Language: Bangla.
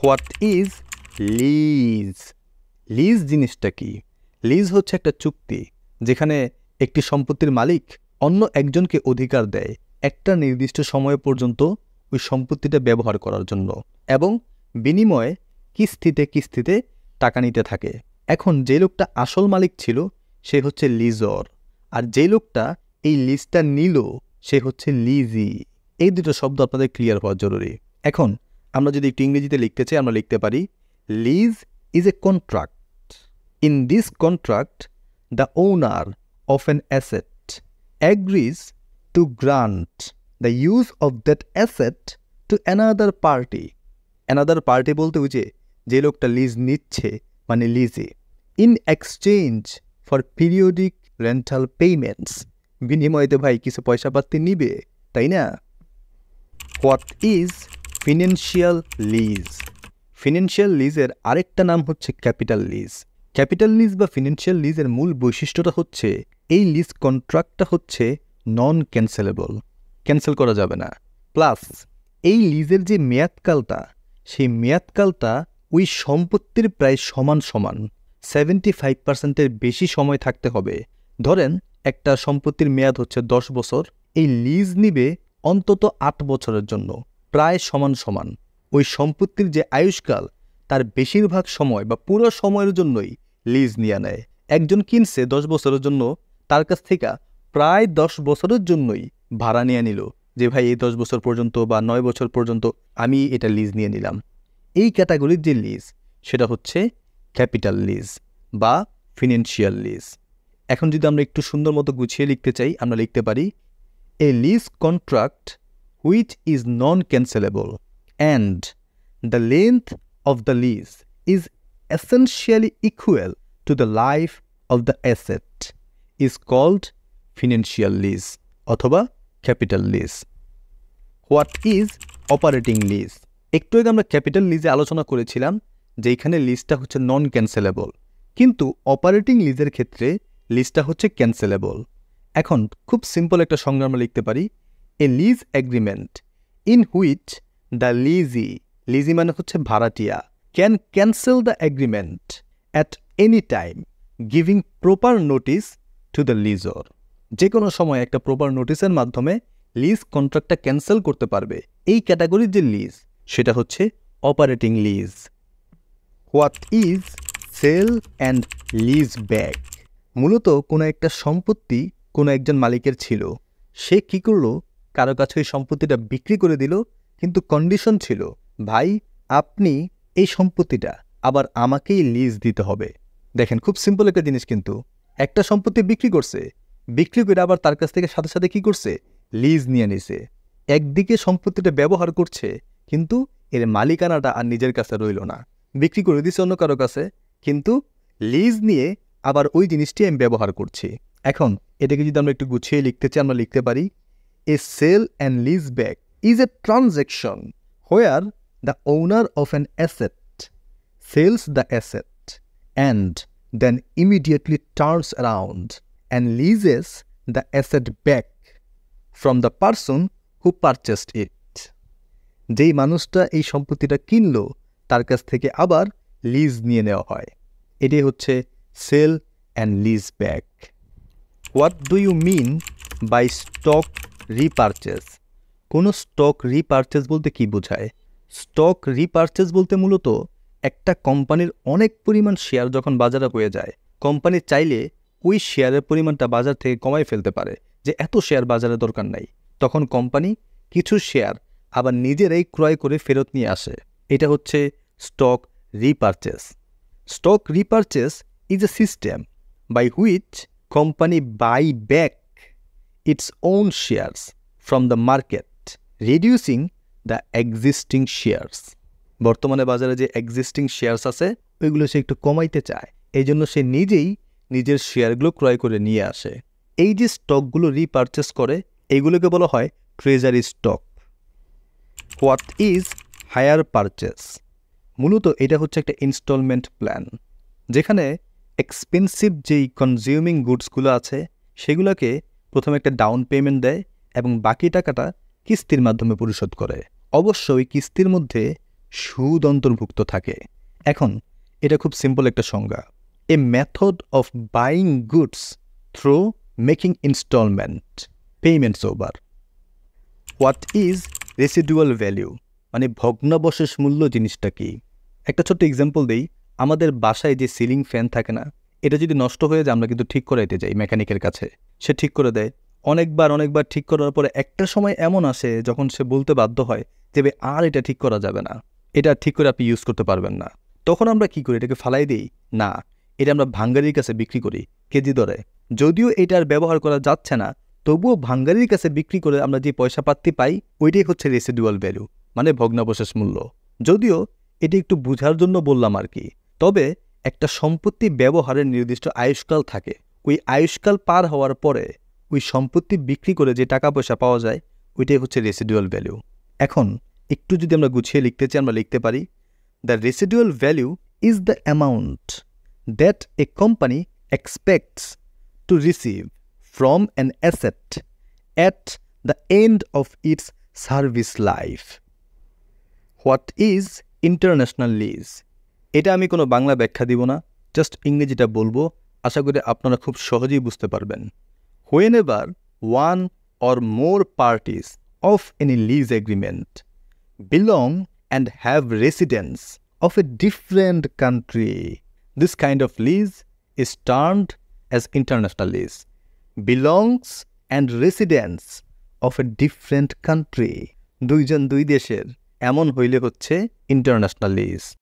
What is lease? লিজ জিনিসটা কি? লিজ হচ্ছে একটা চুক্তি যেখানে একটি সম্পত্তির মালিক অন্য একজনকে অধিকার দেয় একটা নির্দিষ্ট সময় পর্যন্ত ওই সম্পত্তিটা ব্যবহার করার জন্য এবং বিনিময়ে কিস্তিতে টাকা নিতে থাকে। এখন যে লোকটা আসল মালিক ছিল সে হচ্ছে লিজর, আর যে লোকটা এই লিজটা নিল সে হচ্ছে লিজি। এই দুটো শব্দ আপনাদের ক্লিয়ার হওয়া জরুরি। এখন আমরা যদি একটু ইংরেজিতে লিখতে চাই আমরা লিখতে পারি lease is a contract. In this contract, the owner of an asset agrees to grant the use of that asset to another party. Another party বলতে বুঝে যে লোকটা লিজ নিচ্ছে মানে লিজে। In exchange for periodic rental payments. বিনিময়তে ভাই কিছু পয়সা পাতি নিবে, তাই না? What is financial lease? Financial লিজের আরেকটা নাম হচ্ছে ক্যাপিটাল লিজ। ক্যাপিটাল লিজ বা ফিনান্সিয়াল লিজের মূল বৈশিষ্ট্যটা হচ্ছে এই লিজ কন্ট্রাক্টটা হচ্ছে নন ক্যান্সেলেবল, ক্যান্সেল করা যাবে না। প্লাস এই লিজের যে মেয়াদকালটা সেই মেয়াদকালটা ওই সম্পত্তির প্রায় সমান 75%-এর বেশি সময় থাকতে হবে। ধরেন একটা সম্পত্তির মেয়াদ হচ্ছে 10 বছর, এই লিজ নিবে অন্তত 8 বছরের জন্য, প্রায় সমান। ওই সম্পত্তির যে আয়ুষ্কাল তার বেশিরভাগ সময় বা পুরো সময়ের জন্যই লিজ নিয়ে নেয়। একজন কিনছে 10 বছরের জন্য, তার কাছ থেকে প্রায় 10 বছরের জন্যই ভাড়া নিয়ে নিল যে ভাই এই 10 বছর পর্যন্ত বা 9 বছর পর্যন্ত আমি এটা লিজ নিয়ে নিলাম। এই ক্যাটাগরির যে লিজ সেটা হচ্ছে ক্যাপিটাল লিজ বা ফিনান্সিয়াল লিজ। এখন যদি আমরা একটু সুন্দর মতো গুছিয়ে লিখতে চাই আমরা লিখতে পারি a lease contract which is non cancellable and the length of the lease is essentially equal to the life of the asset is called financial lease অথবা capital lease. What is operating lease? একটু আগে আমরা ক্যাপিটাল লিজে আলোচনা করেছিলাম যে এখানে লিজটা হচ্ছে নন ক্যান্সেলেবল, কিন্তু অপারেটিং লিজের ক্ষেত্রে লিজটা হচ্ছে ক্যান্সেলেবল। এখন খুব সিম্পল একটা সংজ্ঞা আমরা লিখতে পারি a lease agreement in which the lessee মানে হচ্ছে ভাড়াটিয়া can cancel the agreement at any time giving proper notice to the lessor. যে কোনো সময় একটা প্রপার নোটিসের মাধ্যমে লিজ কন্ট্রাক্টটা ক্যান্সেল করতে পারবে। এই ক্যাটাগরির যে লিজ সেটা হচ্ছে operating lease. What is sale and lease back? মূলত কোনো একটা সম্পত্তি কোনো একজন মালিকের ছিল, সে কী করলো কারো কাছে ওই সম্পত্তিটা বিক্রি করে দিল, কিন্তু কন্ডিশন ছিল ভাই আপনি এই সম্পত্তিটা আবার আমাকেই লিজ দিতে হবে। দেখেন খুব সিম্পল একটা জিনিস, কিন্তু একটা সম্পত্তি বিক্রি করছে, বিক্রি করে আবার তার কাছ থেকে সাথে কী করছে লিজ নিয়ে নিছে। একদিকে সম্পত্তিটা ব্যবহার করছে কিন্তু এর মালিকানাটা আর নিজের কাছে রইল না, বিক্রি করে দিছে অন্য কারো কাছে, কিন্তু লিজ নিয়ে আবার ওই জিনিসটি আমি ব্যবহার করছি। এখন এটাকে যদি আমরা একটু গুছিয়ে লিখতে চাই আমরা লিখতে পারি a sale and lease back is a transaction where the owner of an asset sells the asset and then immediately turns around and leases the asset back from the person who purchased it. যেই মানুষটা এই সম্পত্তিটা কিনলো তার কাছ থেকে আবার লিজ নিয়ে নেওয়া হয়। এটাই হচ্ছে sale and lease back. What do you mean by stock repurchase? কোনো স্টক রিপারচেস বলতে কি বোঝায়? স্টক রিপারচেস বলতে মূলত একটা কোম্পানির অনেক পরিমাণ শেয়ার যখন বাজারে হয়ে যায়, কোম্পানি চাইলে ওই শেয়ারের পরিমাণটা বাজার থেকে কমাই ফেলতে পারে যে এত শেয়ার বাজারে দরকার নাই, তখন কোম্পানি কিছু শেয়ার আবার নিজেরাই ক্রয় করে ফেরত নিয়ে আসে। এটা হচ্ছে stock repurchase. Stock repurchase is a system by which company buy back its own shares from the market reducing the existing shares. বর্তমানে বাজারে যে এক্সিস্টিং শেয়ারস আছে ওইগুলো সে একটু কমাইতে চায়, এই জন্য সে নিজেই নিজের শেয়ারগুলো ক্রয় করে নিয়ে আসে। এই যে স্টকগুলো রিপারচেস করে এইগুলোকে বলা হয় treasury stock. What is hire purchase? মূলত এটা হচ্ছে একটা ইনস্টলমেন্ট প্ল্যান, যেখানে এক্সপেন্সিভ যেই কনজিউমিং গুডসগুলো আছে সেগুলোকে প্রথমে একটা ডাউন পেমেন্ট দেয় এবং বাকি টাকাটা কিস্তির মাধ্যমে পরিশোধ করে। অবশ্যই কিস্তির মধ্যে সুদ অন্তর্ভুক্ত থাকে। এখন এটা খুব সিম্পল একটা সংজ্ঞা, a method of buying goods through making installment payments over. What is residual value, মানে ভগ্নাবশেষ মূল্য জিনিসটা কি? একটা ছোট্ট এক্সাম্পল দেই, আমাদের বাসায় যে সিলিং ফ্যান থাকে না, এটা যদি নষ্ট হয়ে যায় আমরা কিন্তু ঠিক করাইতে যাই মেকানিকের কাছে, সে ঠিক করে দেয়। অনেকবার ঠিক করার পরে একটা সময় এমন আসে যখন সে বলতে বাধ্য হয় যে আর এটা ঠিক করা যাবে না, এটা ঠিক করে আপনি ইউজ করতে পারবেন না। তখন আমরা কি করি? এটাকে ফালাই দিই? না, এটা আমরা ভাঙ্গারির কাছে বিক্রি করি কেজি দরে। যদিও এটার ব্যবহার করা যাচ্ছে না, তবুও ভাঙ্গারির কাছে বিক্রি করে আমরা যে পয়সা পাতি পাই ওইটাই হচ্ছে রেসিডুয়াল ভ্যালু, মানে ভগ্নাবশেষ মূল্য। যদিও এটি একটু বোঝার জন্য বললাম আর কি। তবে একটা সম্পত্তি ব্যবহারের নির্দিষ্ট আয়ুষ্কাল থাকে, ওই আয়ুষ্কাল পার হওয়ার পরে ওই সম্পত্তি বিক্রি করে যে টাকা পয়সা পাওয়া যায় ওইটাই হচ্ছে রেসিডুয়াল ভ্যালু। এখন একটু যদি আমরা গুছিয়ে লিখতে চাই আমরা লিখতে পারি, the residual value is the amount that a company expects to receive from an asset at the end of its service life. What is international lease? এটা আমি কোনো বাংলা ব্যাখ্যা দিব না, জাস্ট ইংরেজিটা বলবো, আশা করি আপনারা খুব সহজেই বুঝতে পারবেন। Whenever one or more parties of any lease agreement belong and have residence of a different country, this kind of lease is termed as international lease. Belongs and residence of a different country, দুইজন দুই দেশের, এমন হইলে হচ্ছে ইন্টারন্যাশনাল লিজ।